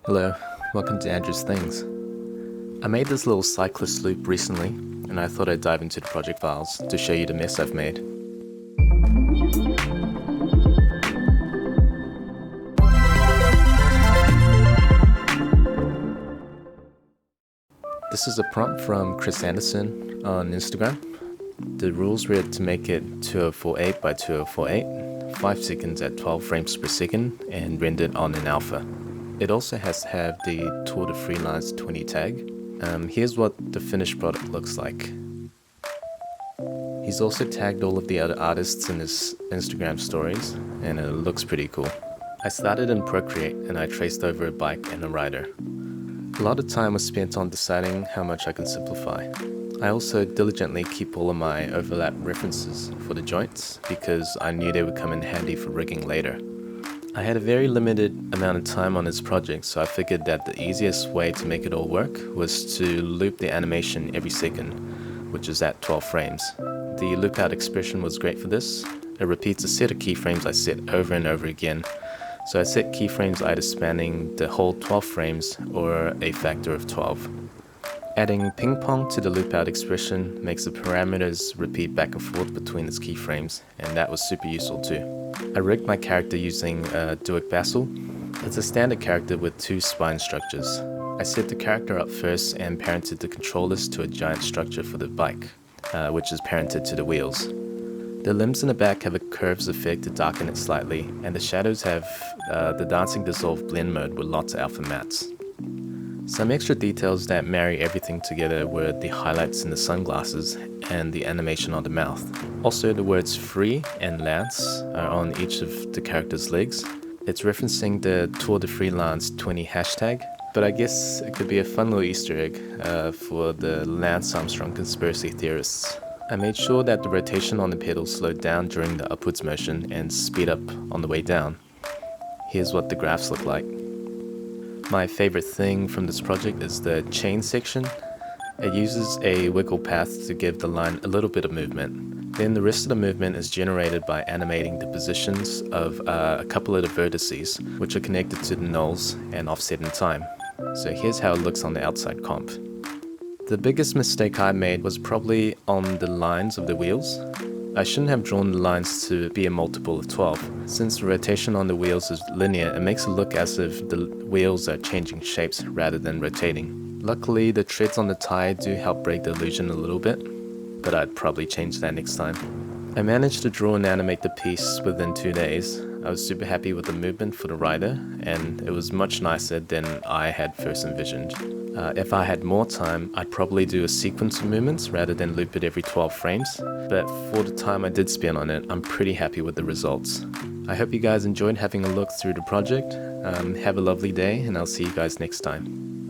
Hello, welcome to Andrew's Things. I made this little cyclist loop recently, and I thought I'd dive into the project files to show you the mess I've made. This is a prompt from Chris Anderson on Instagram. The rules were to make it 2048 by 2048, 5 seconds at 12 frames per second, and rendered on an alpha. It also has to have the Tour de Freelance 20 tag. Here's what the finished product looks like. He's also tagged all of the other artists in his Instagram stories, and it looks pretty cool. I started in Procreate and I traced over a bike and a rider. A lot of time was spent on deciding how much I can simplify. I also diligently keep all of my overlap references for the joints because I knew they would come in handy for rigging later. I had a very limited amount of time on this project, so I figured that the easiest way to make it all work was to loop the animation every second, which is at 12 frames. The loopOut expression was great for this. It repeats a set of keyframes I set over and over again. So I set keyframes either spanning the whole 12 frames or a factor of 12. Adding ping pong to the loopOut expression makes the parameters repeat back and forth between its keyframes, and that was super useful too. I rigged my character using DUIK Basel. It's a standard character with 2 spine structures. I set the character up first and parented the controllers to a giant structure for the bike, which is parented to the wheels. The limbs in the back have a curves effect to darken it slightly, and the shadows have the dancing dissolve blend mode with lots of alpha mattes. Some extra details that marry everything together were the highlights in the sunglasses and the animation on the mouth. Also, the words free and lance are on each of the character's legs. It's referencing the Tour de Freelance 20 hashtag, but I guess it could be a fun little Easter egg for the Lance Armstrong conspiracy theorists. I made sure that the rotation on the pedals slowed down during the upwards motion and speed up on the way down. Here's what the graphs look like. My favorite thing from this project is the chain section. It uses a wiggle path to give the line a little bit of movement. Then the rest of the movement is generated by animating the positions of a couple of the vertices, which are connected to the nulls and offset in time. So here's how it looks on the outside comp. The biggest mistake I made was probably on the lines of the wheels. I shouldn't have drawn the lines to be a multiple of 12. Since the rotation on the wheels is linear, it makes it look as if the wheels are changing shapes rather than rotating. Luckily, the treads on the tire do help break the illusion a little bit, but I'd probably change that next time. I managed to draw and animate the piece within 2 days. I was super happy with the movement for the rider, and it was much nicer than I had first envisioned. If I had more time, I'd probably do a sequence of movements rather than loop it every 12 frames, but for the time I did spend on it, I'm pretty happy with the results. I hope you guys enjoyed having a look through the project. Have a lovely day, and I'll see you guys next time.